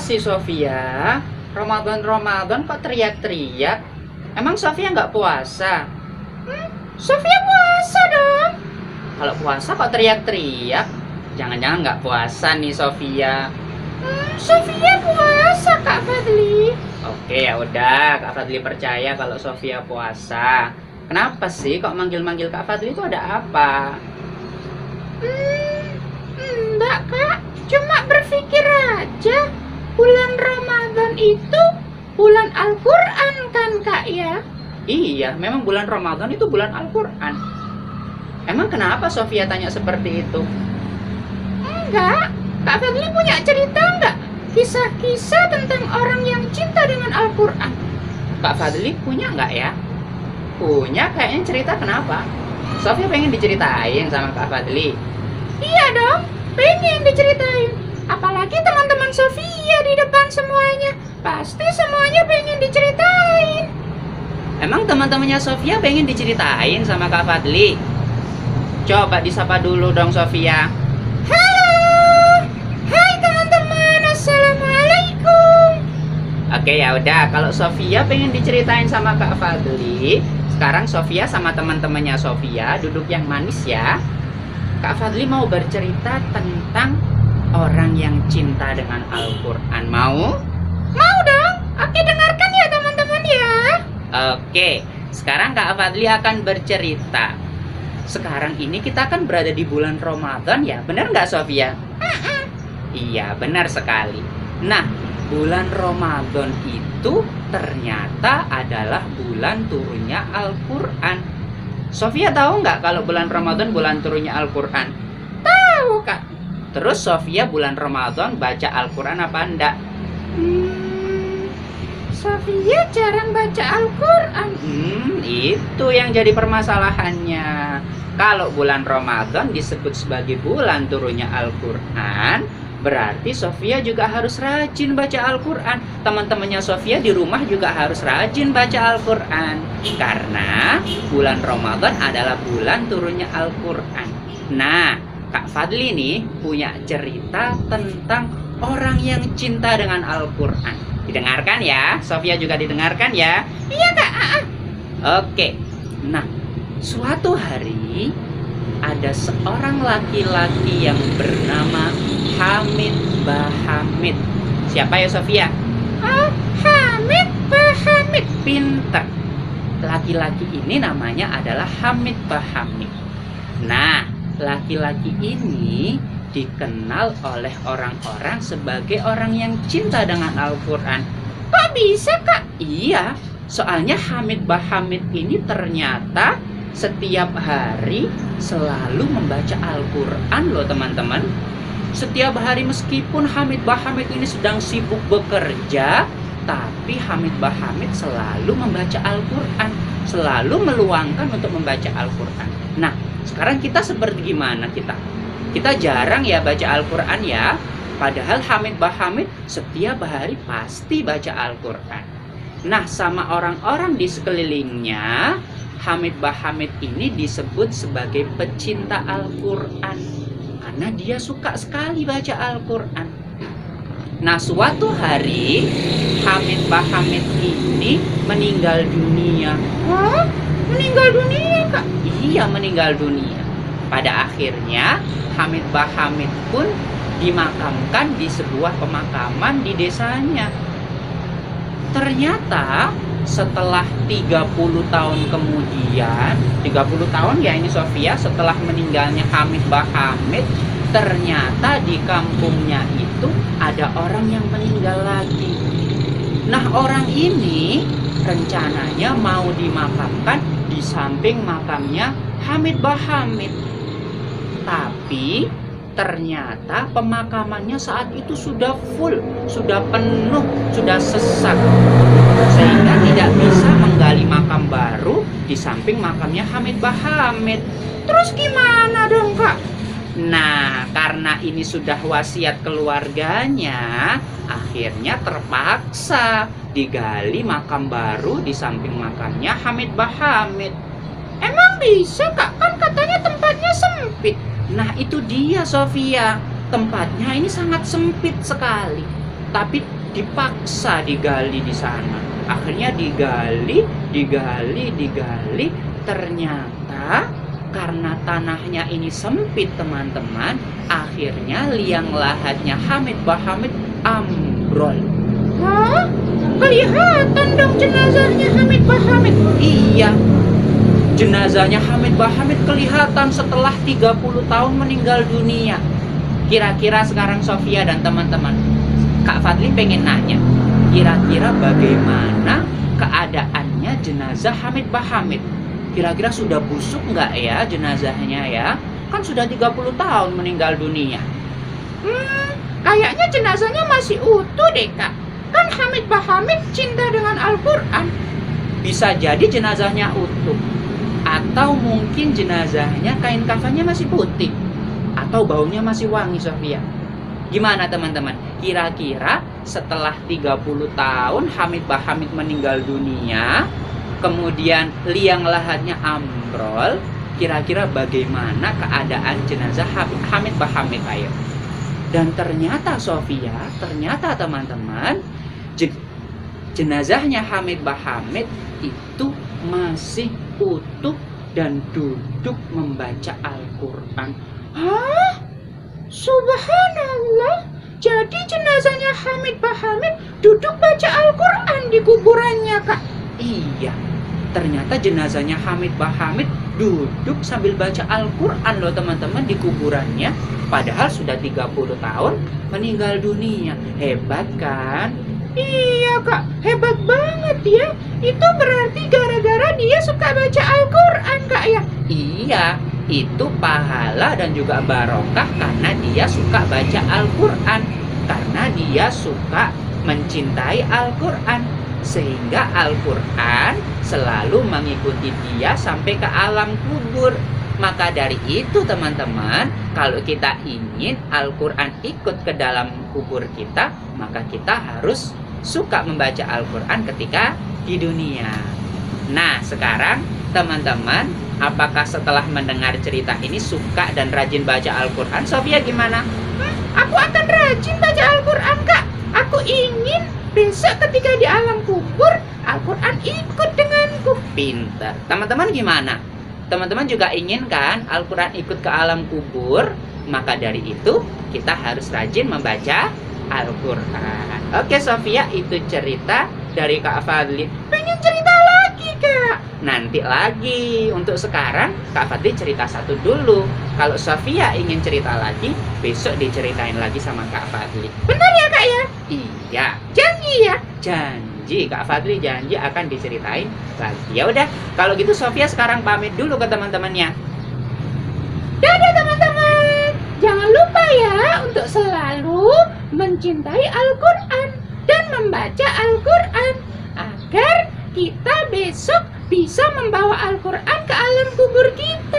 sih Sofia? Ramadan kok teriak-teriak? Emang Sofia nggak puasa? Sofia puasa dong. Kalau puasa kok teriak-teriak? Jangan-jangan nggak puasa nih Sofia. Sofia puasa Kak Fadli. Oke, ya udah, Kak Fadli percaya kalau Sofia puasa. Kenapa sih kok manggil-manggil Kak Fadli itu ada apa? Enggak Kak, cuma berpikir aja. Bulan Ramadan itu bulan Al-Quran kan Kak ya? Iya, memang bulan Ramadan itu bulan Al-Quran. Emang kenapa Sofia tanya seperti itu? Enggak, Kak Fadli punya cerita enggak? Kisah-kisah tentang orang yang cinta dengan Al-Quran. Kak Fadli punya enggak ya? Punya, kayaknya cerita. Kenapa? Sofia pengen diceritain sama Kak Fadli. Iya dong, pengen diceritain. Apalagi teman-teman Sofia di depan semuanya. Pasti semuanya pengen diceritain. Emang teman-temannya Sofia pengen diceritain sama Kak Fadli? Coba disapa dulu dong Sofia. Halo, hai teman-teman, assalamualaikum. Oke, ya udah, kalau Sofia pengen diceritain sama Kak Fadli, sekarang Sofia sama teman-temannya Sofia duduk yang manis ya. Kak Fadli mau bercerita tentang orang yang cinta dengan Al-Quran. Mau? Mau dong. Oke, dengarkan ya teman-teman ya. Oke, sekarang Kak Fadli akan bercerita. Sekarang ini kita kan berada di bulan Ramadan ya, benar nggak Sofia? Iya, benar sekali. Nah, bulan Ramadan itu ternyata adalah bulan turunnya Al-Quran. Sofia tahu nggak kalau bulan Ramadan bulan turunnya Al-Quran? Tahu Kak. Terus Sofia bulan Ramadan baca Al-Quran apa enggak? Sofia jarang baca Al-Quran. Itu yang jadi permasalahannya. Kalau bulan Ramadan disebut sebagai bulan turunnya Al-Quran, berarti Sofia juga harus rajin baca Al-Quran. Teman-temannya Sofia di rumah juga harus rajin baca Al-Quran. Karena bulan Ramadan adalah bulan turunnya Al-Quran. Nah, Kak Fadli nih punya cerita tentang orang yang cinta dengan Al-Quran. Didengarkan ya, Sofia juga didengarkan ya. Iya Kak. Oke, nah suatu hari ada seorang laki-laki yang bernama Hamid Bahamid. Siapa ya Sofia? Hamid Bahamid. Pinter. Laki-laki ini namanya adalah Hamid Bahamid. Nah, laki-laki ini dikenal oleh orang-orang sebagai orang yang cinta dengan Al-Quran. Kok bisa Kak? Iya, soalnya Hamid Bahamid ini ternyata setiap hari selalu membaca Al-Quran loh teman-teman. Setiap hari meskipun Hamid Bahamid ini sedang sibuk bekerja, tapi Hamid Bahamid selalu membaca Al-Quran, selalu meluangkan untuk membaca Al-Quran. Nah, sekarang kita seperti gimana kita? Kita jarang ya baca Al-Quran ya. Padahal Hamid Bahamid setiap hari pasti baca Al-Quran. Nah, sama orang-orang di sekelilingnya, Hamid Bahamid ini disebut sebagai pecinta Al-Quran. Karena dia suka sekali baca Al-Quran. Nah, suatu hari Hamid Bahamid ini meninggal dunia. Hah? Meninggal dunia Kak? Iya, meninggal dunia. Pada akhirnya Hamid Bahamid pun dimakamkan di sebuah pemakaman di desanya. Ternyata setelah 30 tahun kemudian, 30 tahun ya ini Sofia, setelah meninggalnya Hamid Bahamid, ternyata di kampungnya itu ada orang yang meninggal lagi. Nah, orang ini rencananya mau dimakamkan di samping makamnya Hamid Bahamid. Tapi ternyata pemakamannya saat itu sudah full, sudah penuh, sudah sesak, sehingga tidak bisa menggali makam baru di samping makamnya Hamid Bahamid. Terus gimana dong Kak? Nah, karena ini sudah wasiat keluarganya, akhirnya terpaksa digali makam baru di samping makamnya Hamid Bahamid. Emang bisa Kak? Kan katanya tempatnya sempit. Nah, itu dia Sofia. Tempatnya ini sangat sempit sekali. Tapi dipaksa digali di sana. Akhirnya digali. Ternyata karena tanahnya ini sempit teman-teman, akhirnya liang lahatnya Hamid Bahamid ambrol. Hah? Kelihatan dong jenazahnya Hamid Bahamid. Iya, jenazahnya Hamid Bahamid kelihatan setelah 30 tahun meninggal dunia. Kira-kira sekarang Sofia dan teman-teman, Kak Fadli pengen nanya, kira-kira bagaimana keadaannya jenazah Hamid Bahamid? Kira-kira sudah busuk nggak ya jenazahnya ya? Kan sudah 30 tahun meninggal dunia. Kayaknya jenazahnya masih utuh deh, Kak. Kan Hamid Bahamid cinta dengan Al-Quran. Bisa jadi jenazahnya utuh. Atau mungkin jenazahnya kain kafannya masih putih. Atau baunya masih wangi, Sofia. Gimana teman-teman? Kira-kira setelah 30 tahun Hamid Bahamid meninggal dunia, kemudian liang lahatnya ambrol, kira-kira bagaimana keadaan jenazah Hamid Bahamid? Ayo. Dan ternyata Sofia, ternyata teman-teman, jenazahnya Hamid Bahamid itu masih utuh dan duduk membaca Al-Quran. Hah? Subhanallah. Jadi jenazahnya Hamid Bahamid duduk baca Al-Quran di kuburannya, Kak. Iya, ternyata jenazahnya Hamid Bahamid duduk sambil baca Al-Quran loh teman-teman di kuburannya. Padahal sudah 30 tahun meninggal dunia. Hebat kan? Iya, Kak, hebat banget ya. Itu berarti gara-gara dia suka baca Al-Quran, Kak ya? Iya, itu pahala dan juga barokah karena dia suka baca Al-Quran. Karena dia suka mencintai Al-Quran. Sehingga Al-Quran selalu mengikuti dia sampai ke alam kubur. Maka dari itu teman-teman, kalau kita ingin Al-Quran ikut ke dalam kubur kita, maka kita harus suka membaca Al-Quran ketika di dunia. Nah, sekarang teman-teman, apakah setelah mendengar cerita ini suka dan rajin baca Al-Quran? Sofia gimana? Aku akan rajin baca Al-Quran, Kak. Aku ingin besok ketika di alam kubur, Al-Quran ikut denganku. Pintar. Teman-teman gimana? Teman-teman juga ingin kan Al-Quran ikut ke alam kubur? Maka dari itu kita harus rajin membaca Al-Quran. Oke Sofia, itu cerita dari Kak Fadli. Pengen cerita lagi, Kak. Nanti lagi. Untuk sekarang Kak Fadli cerita satu dulu. Kalau Sofia ingin cerita lagi, besok diceritain lagi sama Kak Fadli. Benar ya, Kak ya? Iya. Janji ya? Janji, Kak Fadli janji akan diceritain lagi. Ya udah, kalau gitu Sofia sekarang pamit dulu ke teman-temannya. Dadah teman-teman. Jangan lupa ya untuk selalu mencintai Al-Quran dan membaca Al-Quran agar kita besok bisa membawa Al-Quran ke alam kubur kita.